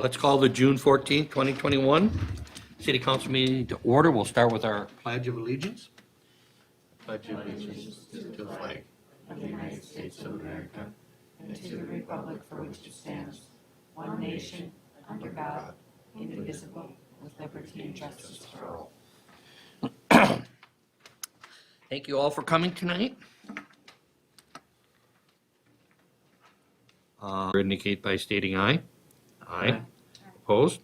Let's call the June 14th, 2021 City Council meeting to order. We'll start with our Pledge of Allegiance. Pledge of allegiance to the flag of the United States of America and to the republic for which it stands, one nation, under God, indivisible, with liberty and justice for all. Thank you all for coming tonight. Indicate by stating aye. Aye. Opposed?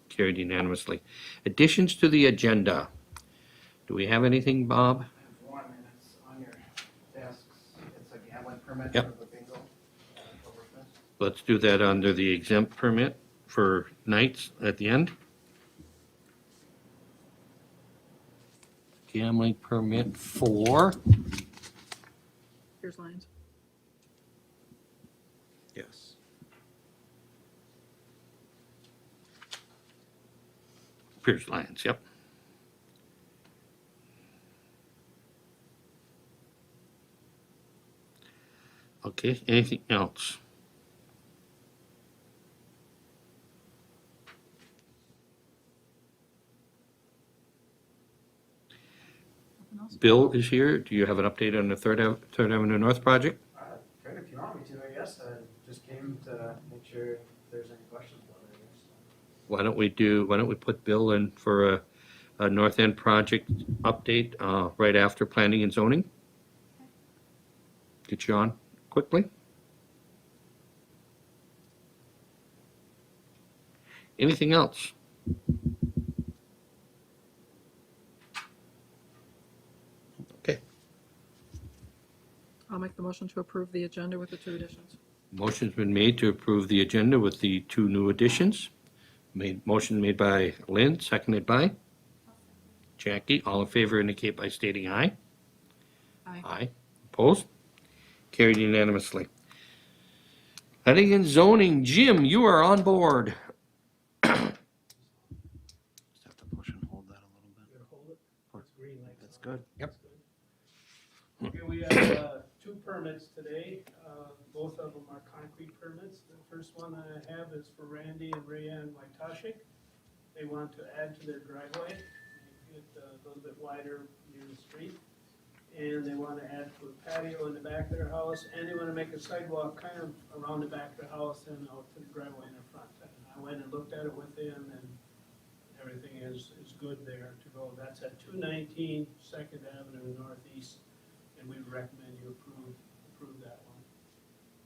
Carried unanimously. Additions to the agenda. Do we have anything, Bob? I have one, and it's on your desks. It's a gambling permit Yep. for the bingo. Let's do that under the exempt permit for nights at the end. Gambling permit for, Here's lines. yes. Pierz Lions, yep. Okay, anything else? Nothing else? Bill is here. Do you have an update on the Third Avenue North project? Good, if you want me to, I guess. I just came to make sure if there's any questions about it, I guess. Why don't we put Bill in for a North End project update right after planning and zoning? Get you on quickly. Anything else? Okay, I'll make the motion to approve the agenda with the 2 additions. motion's been made to approve the agenda with the 2 new additions. Motion made by Lynn, seconded by Jackie. All in favor indicate by stating aye. Aye. Aye. Opposed? Carried unanimously. Planning and zoning, Jim, you are on board. Just have to push and hold that a little bit. You gonna hold it? It's green light. That's good. Yep. Okay, we have 2 permits today. Both of them are concrete permits. The first one I have is for Randy and Rayanne Wytoshik. They want to add to their driveway, make it a little bit wider near the street. And they want to add to a patio in the back of their house, and they want to make a sidewalk kind of around the back of their house and out to the driveway in the front. And I went and looked at it with them, and everything is good there to go. That's at 219 Second Avenue Northeast, and we recommend you approve that one.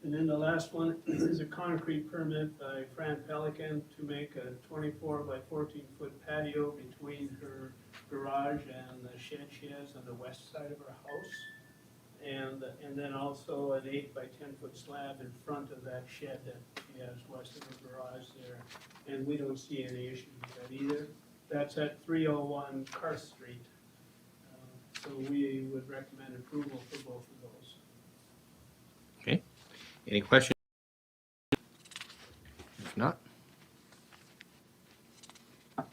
And then the last one is a concrete permit by Fran Pelican to make a 24 by 14 foot patio between her garage and the shed she has on the west side of her house. And then also an 8 by 10 foot slab in front of that shed that she has west of her garage there. And we don't see any issue with that either. That's at 301 Carth Street. So we would recommend approval for both of those. Okay, any questions? If not, I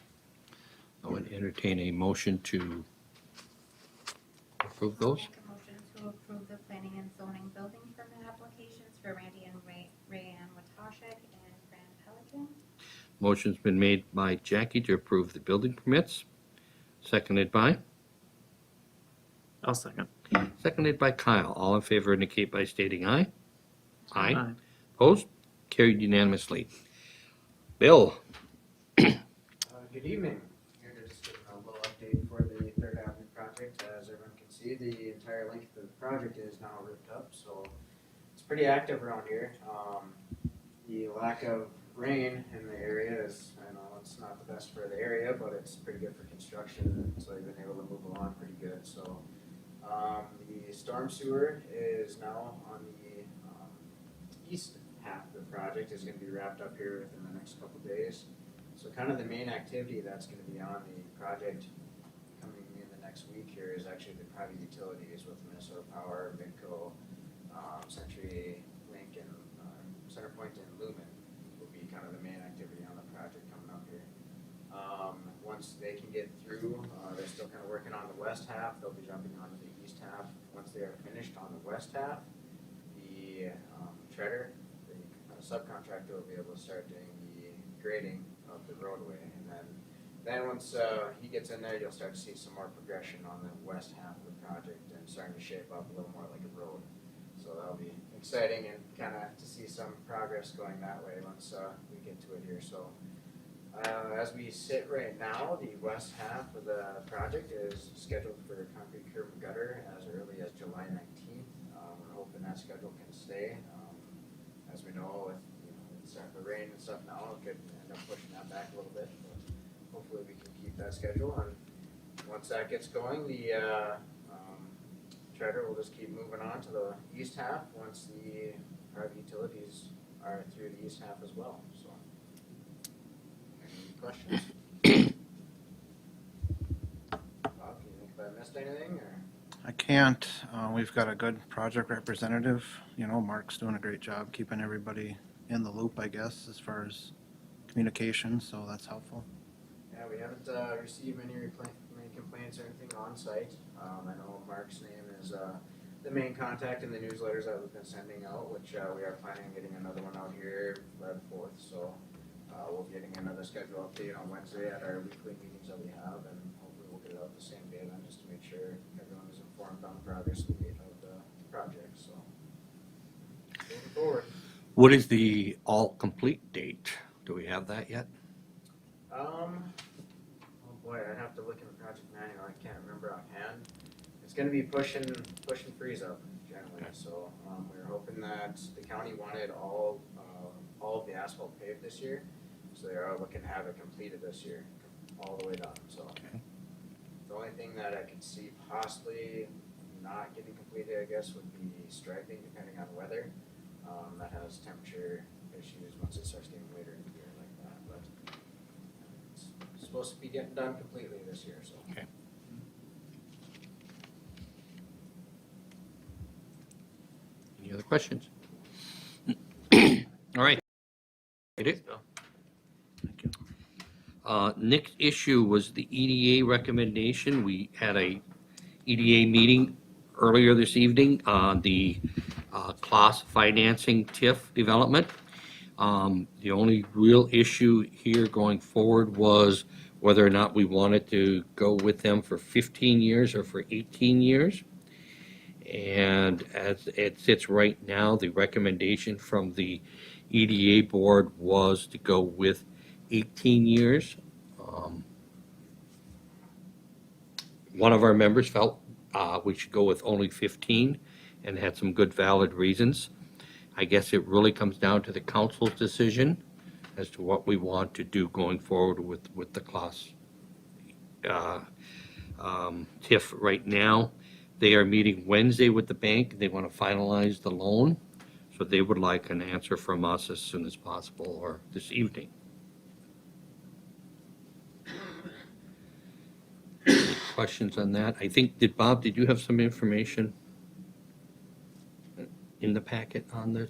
would entertain a motion to approve those. Make a motion to approve the planning and zoning building permit applications for Randy and Rayanne Watashik and Fran Pelican. Motion's been made by Jackie to approve the building permits, seconded by? I'll second. Seconded by Kyle. All in favor indicate by stating aye. Aye. Opposed? Carried unanimously. Bill? Good evening. Here to just give a little update for the Third Avenue project. As everyone can see, the entire length of the project is now ripped up, so it's pretty active around here. The lack of rain in the area is, I know it's not the best for the area, but it's pretty good for construction, so they've been able to move along pretty good. So the storm sewer is now on the east half of the project, is going to be wrapped up here within the next couple days. So kind of the main activity that's going to be on the project coming in the next week here is actually the private utilities with Minnesota Power, Midco, Century Link, and Centerpoint and Lumen will be kind of the main activity on the project coming up here. Once they can get through, they're still kind of working on the west half. They'll be jumping onto the east half. Once they are finished on the west half, the treader, the subcontractor, will be able to start doing the grading of the roadway. And then once he gets in there, you'll start to see some more progression on the west half of the project and starting to shape up a little more like a road. So that'll be exciting and kind of to see some progress going that way once we get to it here. So as we sit right now, the west half of the project is scheduled for concrete curb and gutter as early as July 19th. We're hoping that schedule can stay. As we know, with starting to rain and stuff now, it could end up pushing that back a little bit. But hopefully we can keep that schedule. And once that gets going, the treader will just keep moving on to the east half once the private utilities are through the east half as well. So, any questions? Bob, do you think if I missed anything, or? I can't. We've got a good project representative. You know, Mark's doing a great job keeping everybody in the loop, I guess, as far as communication, so that's helpful. Yeah, we haven't received many complaints or anything on site. I know Mark's name is the main contact in the newsletters that we've been sending out, which we are planning on getting another one out here Feb 4th. So we'll be getting another schedule update on Wednesday at our weekly meetings that we have, and hopefully we'll get it out the same day then, just to make sure everyone is informed on the progress of the project. So moving forward. What is the all complete date? Do we have that yet? Oh boy, I'd have to look in the project manual. I can't remember offhand. It's going to be pushing freeze up generally. Okay. So we were hoping that the county wanted all of the asphalt paved this year, so they are looking to have it completed this year, all the way done. So Okay. the only thing that I could see possibly not getting completed, I guess, would be striping, depending on weather. That has temperature issues once it starts getting later in the year like that, but it's supposed to be getting done completely this year, so. Okay. Any other questions? All right. Get it? Thank you. Next issue was the EDA recommendation. We had a EDA meeting earlier this evening on the class financing TIF development. The only real issue here going forward was whether or not we wanted to go with them for 15 years or for 18 years. And as it sits right now, the recommendation from the EDA board was to go with 18 years. One of our members felt we should go with only 15 and had some good valid reasons. I guess it really comes down to the council's decision as to what we want to do going forward with the class TIF right now. They are meeting Wednesday with the bank. They want to finalize the loan, so they would like an answer from us as soon as possible or this evening. Any questions on that? I think, Bob, did you have some information in the packet on the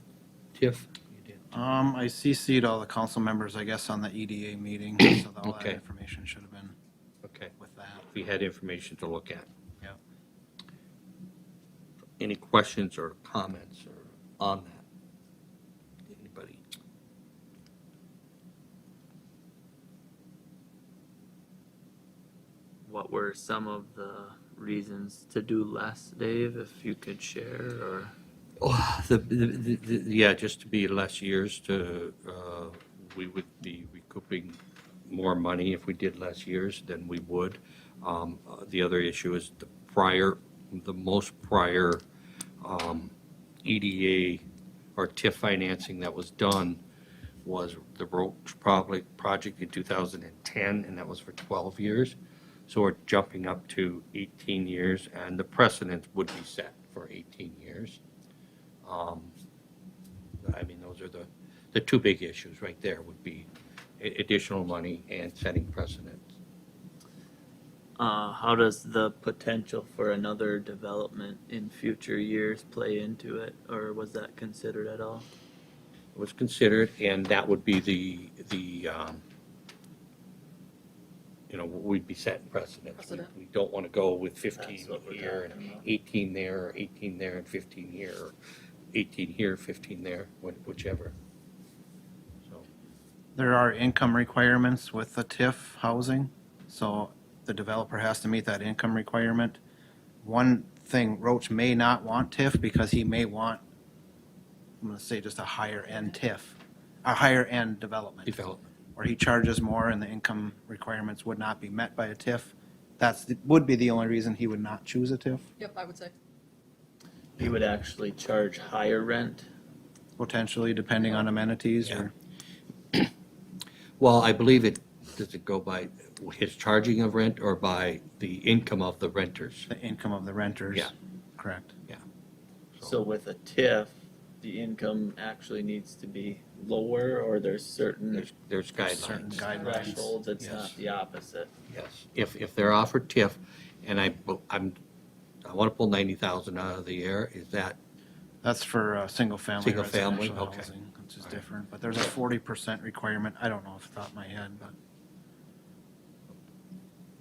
TIF? You did. I CC'd all the council members, I guess, on the EDA meeting, so all that Okay. information should have been Okay, with that. we had information to look at. Yep. Any questions or comments or on that? Anybody? What were some of the reasons to do less, Dave, if you could share, or? Oh, yeah, just to be less years to, we would be recouping more money if we did less years than we would. The other issue is the most prior EDA or TIF financing that was done was the Roach project in 2010, and that was for 12 years. So we're jumping up to 18 years, and the precedent would be set for 18 years. I mean, those are the two big issues right there would be additional money and setting precedent. How does the potential for another development in future years play into it, or was that considered at all? It was considered, and that would be the we'd be setting precedents. Precedent. We don't want to go with 15 That's what we're here talking and about. 18 there, or 18 there and 15 here, or 18 here, 15 there, whichever. So There are income requirements with the TIF housing, so the developer has to meet that income requirement. One thing, Roach may not want TIF because he may want, I'm gonna say just a higher end TIF, a higher end development, Development. where he charges more and the income requirements would not be met by a TIF. Would be the only reason he would not choose a TIF, Yep, I would say. You would actually charge higher rent? potentially depending on amenities Yeah. or, Well, I believe does it go by his charging of rent or by the income of the renters? the income of the renters. Yeah. Correct. So with a TIF, the income actually needs to be lower, or there's certain There's Certain guidelines. guidelines. thresholds, it's Yes. not the opposite? Yes, if they're offered TIF, and I want to pull 90,000 out of the air, is that, That's for single family Single family, residential okay. housing, which is different, but there's a 40% requirement, I don't know off the top of my head, but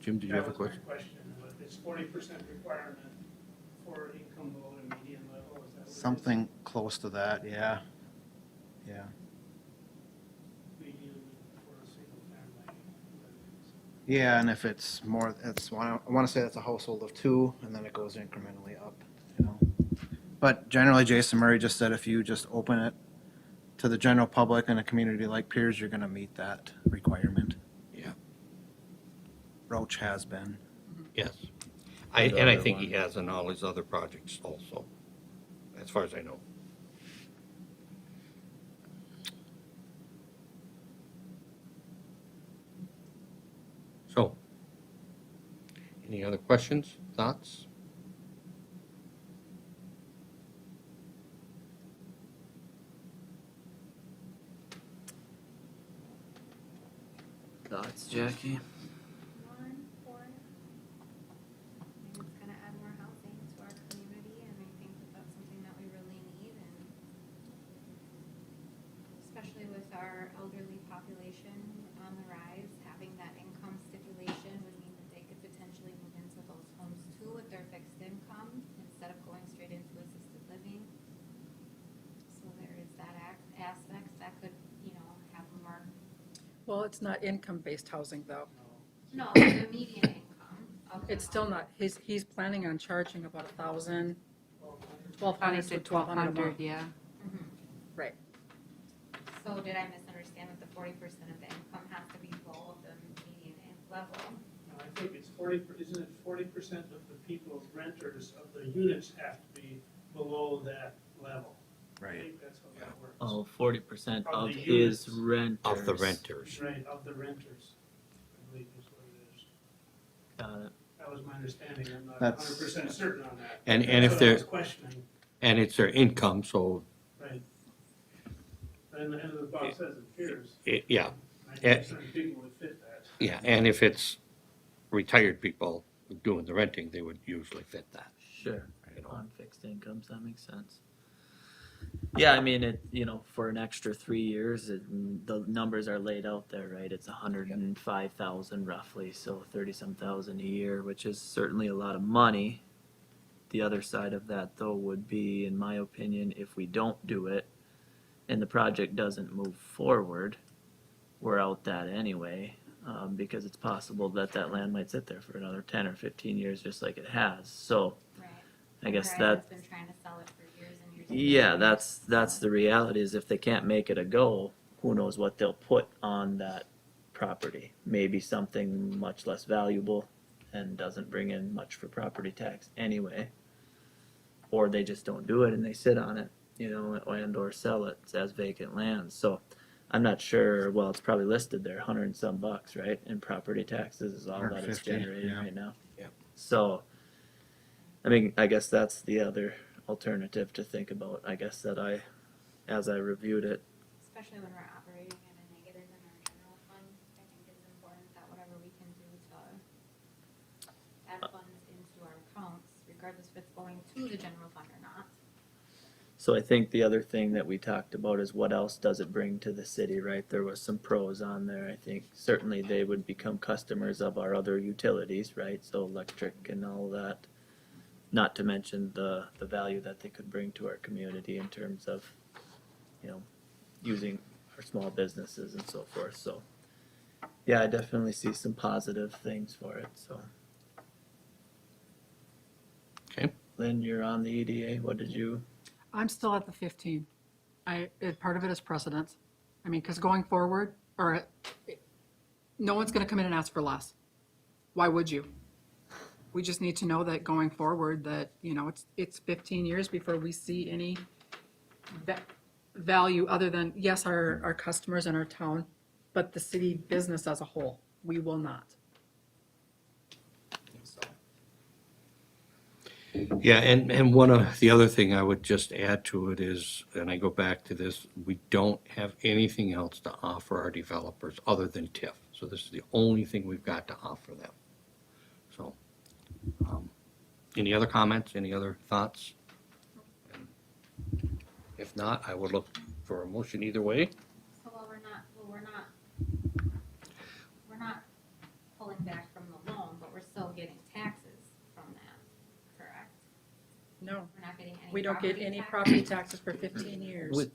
Jim, did you have a That was question? my question, but it's 40% requirement for income below the median level, is that what it is? something close to that, yeah. Yeah, Median for a single family residence. yeah, and if it's more, I want to say that's a household of two, and then it goes incrementally up, you know. But generally, Jason Murray just said if you just open it to the general public in a community like Pierz, you're gonna meet that requirement. Yeah. Roach has been. Yes. The And I other think he one. has on all his other projects also, as far as I know. So, any other questions, thoughts? Thoughts, Jackie? One, four. I think it's gonna add more housing to our community, and I think that that's something that we really need, and especially with our elderly population on the rise, having that income stipulation would mean that they could potentially move into those homes too with their fixed income, instead of going straight into assisted living. So there is that aspect that could, have more, Well, it's not income-based housing, though. no, the median income of the It's still home. not, he's planning on charging about 1,000, 1,200. 1,200 to 1,200 a month. yeah. Right. So did I misunderstand that the 40% of the income has to be below the median level? No, I think it's 40, isn't it 40% of the people's renters of the units have to be below that level? I think that's how that works. Oh, 40% Of of the his units. renters. Of the renters. Right, of the renters, I believe is what it is. Got it. That was my understanding, I'm not That's- 100% certain on that. And That's if what I they're, was questioning, and it's their income, so, right. And the box says it appears, yeah, 90% of people would fit that. yeah, and if it's retired people doing the renting, they would usually fit that. Sure. You know. On fixed incomes, that makes sense. Yeah, I mean, for an extra 3 years, the numbers are laid out there, right? It's 105,000 roughly, so 30-some thousand a year, which is certainly a lot of money. The other side of that, though, would be, in my opinion, if we don't do it and the project doesn't move forward, we're out that anyway, because it's possible that land might sit there for another 10 or 15 years, just like it has. So Right. I guess Verizon's that. been trying to sell it for years and years. Yeah, that's the reality, is if they can't make it a go, who knows what they'll put on that property. Maybe something much less valuable and doesn't bring in much for property tax anyway. Or they just don't do it and they sit on it, and or sell it as vacant land. So I'm not sure, well, it's probably listed there, 100 and some bucks, right? And property taxes is all that it's 150, generating yeah. right now. Yeah. So, I mean, I guess that's the other alternative to think about, I guess, as I reviewed it. Especially when we're operating at a negative in our general fund, I think it's important that whatever we can do to add funds into our accounts, regardless if it's going to the general fund or not. So I think the other thing that we talked about is what else does it bring to the city, right? There was some pros on there. I think certainly they would become customers of our other utilities, right? So electric and all that. Not to mention the value that they could bring to our community in terms of, using our small businesses and so forth, so. Yeah, I definitely see some positive things for it, so. Okay. Lynn, you're on the EDA, what did you? I'm still at the 15. Part of it is precedence. I mean, because going forward, no one's going to come in and ask for less. Why would you? We just need to know that going forward that, it's 15 years before we see any value other than, yes, our customers and our town, but the city business as a whole, we will not. So, Yeah, and one of the other thing I would just add to it is, and I go back to this, we don't have anything else to offer our developers other than TIF. So this is the only thing we've got to offer them. So, any other comments, any other thoughts? If not, I would look for a motion either way. So we're not pulling back from the loan, but we're still getting taxes from that, correct? no, We're not getting any. we don't get property any tax? property taxes for 15 years.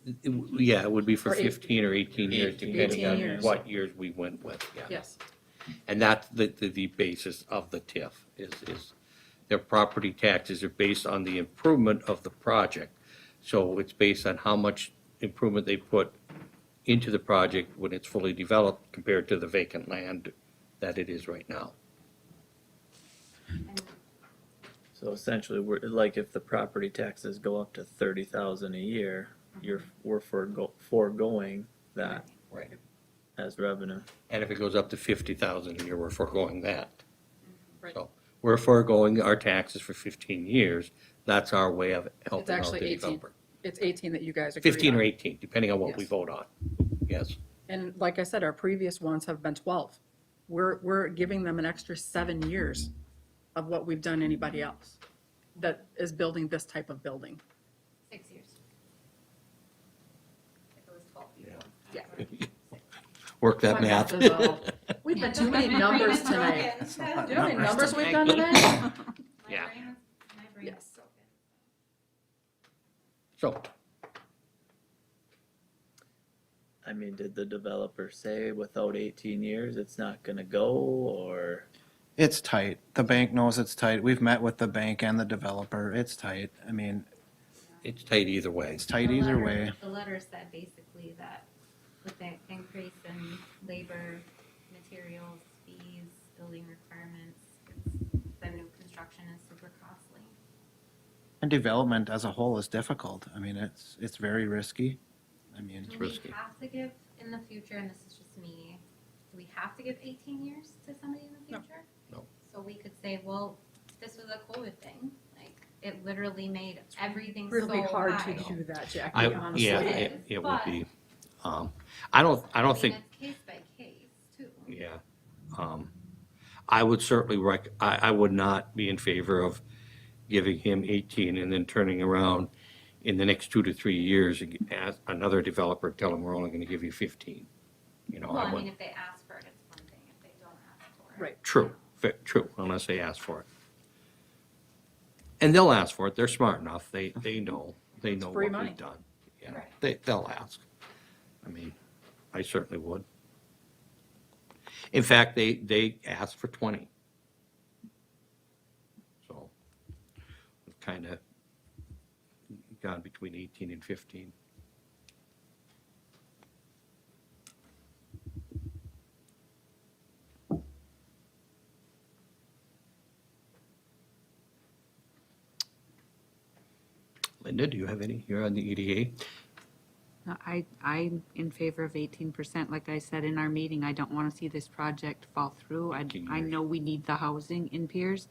Yeah, it would be for Or 15 or 18 years, depending 18 on years. what years we went with, yeah. Yes, And that's the basis of the TIF, is their property taxes are based on the improvement of the project. So it's based on how much improvement they put into the project when it's fully developed compared to the vacant land that it is right now. And So essentially, we're, like, if the property taxes go up to 30,000 a year, we're foregoing that Right. as revenue. And if it goes up to 50,000 a year, we're foregoing that. right. So we're foregoing our taxes for 15 years. That's our way of It's helping out actually the 18. developer. It's 18 that you guys agreed 15 or on. 18, depending on what we Yes. vote on. Yes. And like I said, our previous ones have been 12. We're giving them an extra 7 years of what we've done anybody else that is building this type of building. 6 years. If it was 12 people. Yeah. Work that My math. is all- We've done too many numbers tonight. Do you know how many numbers we've done today? Yeah. My brain Yes. is broken. So, I mean, did the developer say without 18 years it's not gonna go, or? It's tight. The bank knows it's tight. We've met with the bank and the developer. It's tight. I mean, it's tight either way. it's tight The either letter- way. The letter said basically that with the increase in labor, materials, fees, building requirements, the new construction is super costly. And development as a whole is difficult. I mean, it's very risky. I mean, Do risky. we have to give in the future, and this is just me, do we have to give 18 years to somebody in the No. future? No. So we could say, well, this was a COVID thing, like, it literally made everything so Really hard high. to do that, Jackie, I, honestly. yeah, It it is, would but- be. I don't mean, think, it's case by case, too. yeah. I would certainly I would not be in favor of giving him 18 and then turning around in the next 2 to 3 years and ask another developer, tell him we're only gonna give you 15. You know, Well, I I mean, would, if they ask for it, it's one thing, if they don't ask for it. Right. true, true, unless they ask for it. And they'll ask for it, they're smart enough, they know what free we've money. done. Yeah, Right. they'll ask. I mean, I certainly would. In fact, they asked for 20. So, we've kind of gone between 18 and 15. Linda, do you have any? You're on the E EDA? No, I'm in favor of 18%. Like I said in our meeting, I don't want to see this project fall through. I 18 I years. know we need the housing in Pierz,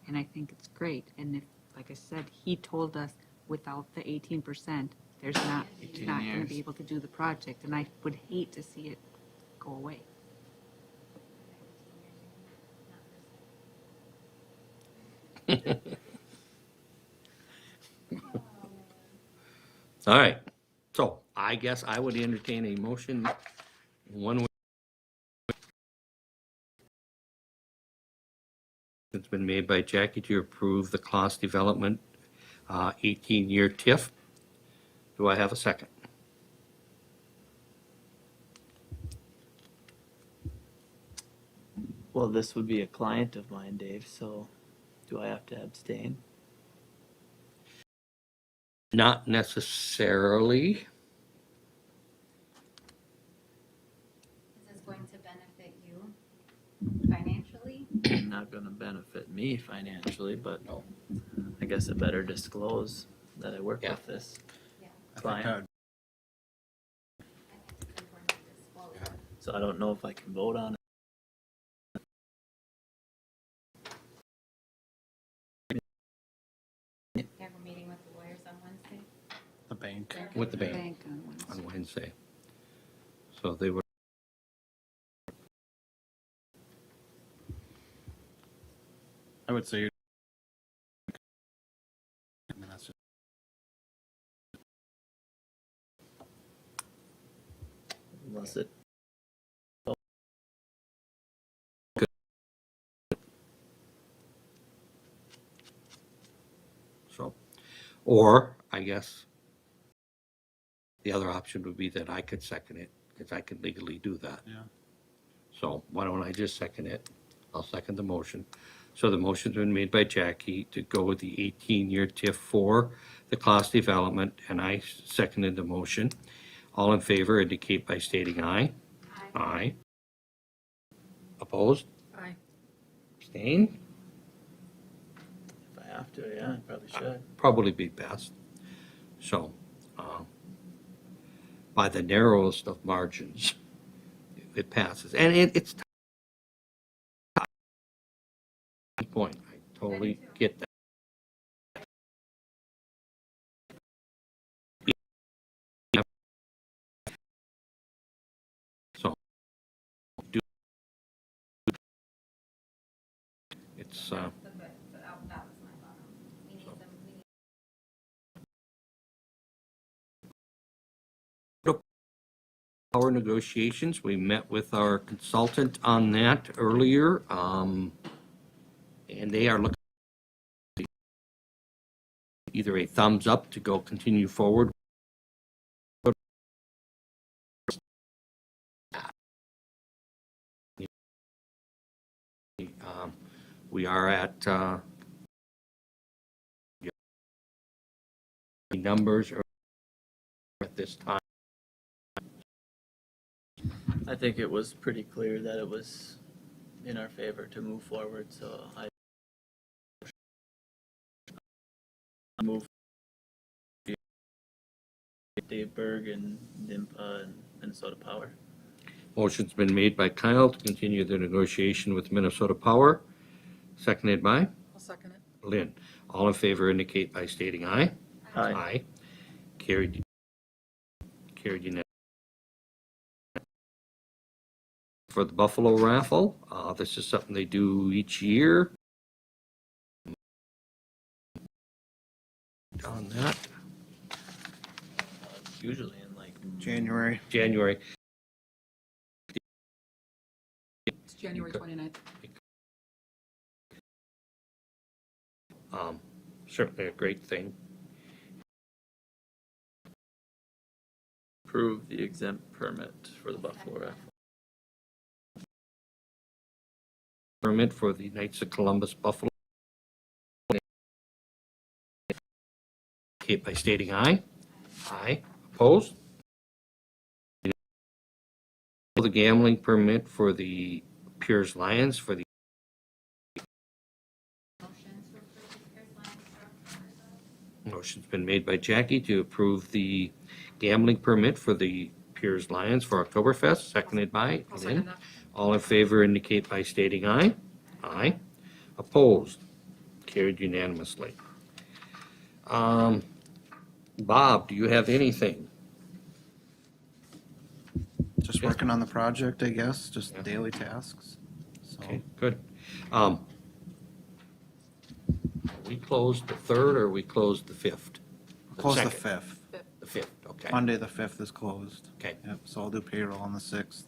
and I think it's great. And if, like I said, he told us without the 18%, he's not going to be able to do the project, and I would hate to see it go away. All right, so I guess I would entertain a motion one way. It's been made by Jackie to approve the cost development 18-year TIF. Do I have a second? Well, this would be a client of mine, Dave, so do I have to abstain? Not necessarily. Is this going to benefit you financially? Not gonna benefit me financially, but No. I guess I better disclose that I work Yeah. with this I think client. that would- I think it's important to disclose it. So I don't know if I can vote on it. You have a meeting with the lawyers on Wednesday? the bank. With the bank. Bank on Wednesday. On Wednesday. So they were. I would say. I mean, that's just- Unless it, So, or I guess the other option would be that I could second it, because I could legally do that. Yeah. So why don't I just second it? I'll second the motion. So the motion's been made by Jackie to go with the 18-year TIF for the cost development, and I seconded the motion. All in favor indicate by stating aye. Aye. Opposed? Aye. Abstained? if I have to, yeah, I probably should. Probably be best. So, by the narrowest of margins, it passes. And it's tough. Point. I totally get that. So, it's, But that was my bottom. We need some, we need our negotiations, we met with our consultant on that earlier, and they are looking either a thumbs up to go continue forward. We are at, numbers at this time. I think it was pretty clear that it was in our favor to move forward, so I move Dave Berg and NIMPA and Minnesota Power. Motion's been made by Kyle to continue the negotiation with Minnesota Power, seconded by I'll second it. Lynn. All in favor indicate by stating aye. Aye. Carried unanimously. For the Buffalo raffle, this is something they do each year. On that, Usually in like January. January, It's January 29th. certainly a great thing. approve the exempt permit for the Buffalo raffle. Permit for the Knights of Columbus Buffalo. Indicate by stating aye. Aye. Opposed? The gambling permit for the Pierz Lions for the motion to approve the Pierz Lions. motion's been made by Jackie to approve the gambling permit for the Pierz Lions for Oktoberfest, seconded by I'll Lynn. second that. All in favor indicate by stating aye. Aye. Opposed? Carried unanimously. Bob, do you have anything? Just working on the project, I guess, just Yeah. daily tasks. So, Okay, good. Are we closed the 3rd or we closed the 5th? close the 2nd? 5th. The 5th, okay, Monday, the 5th is closed. okay, Yep, so I'll do payroll on the 6th.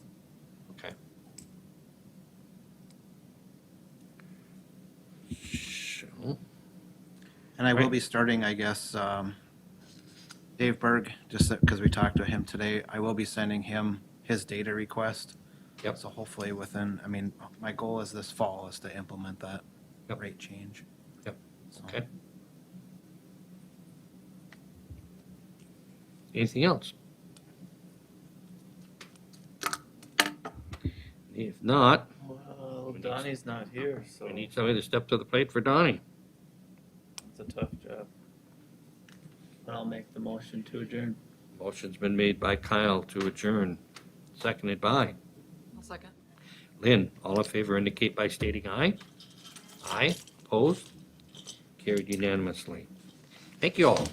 okay. So, And I will Right. be starting, I guess, Dave Berg, just because we talked to him today, I will be sending him his data request Yep. So hopefully within, I mean, my goal is this fall is to implement that Yep. rate change. Yep. So- Okay. Anything else? If not, Well, We need- Donnie's not here, so we need somebody to step to the plate for Donnie. it's a tough job. But I'll make the motion to adjourn. Motion's been made by Kyle to adjourn, seconded by One second. Lynn. All in favor indicate by stating aye. Aye, opposed? Carried unanimously. Thank you all.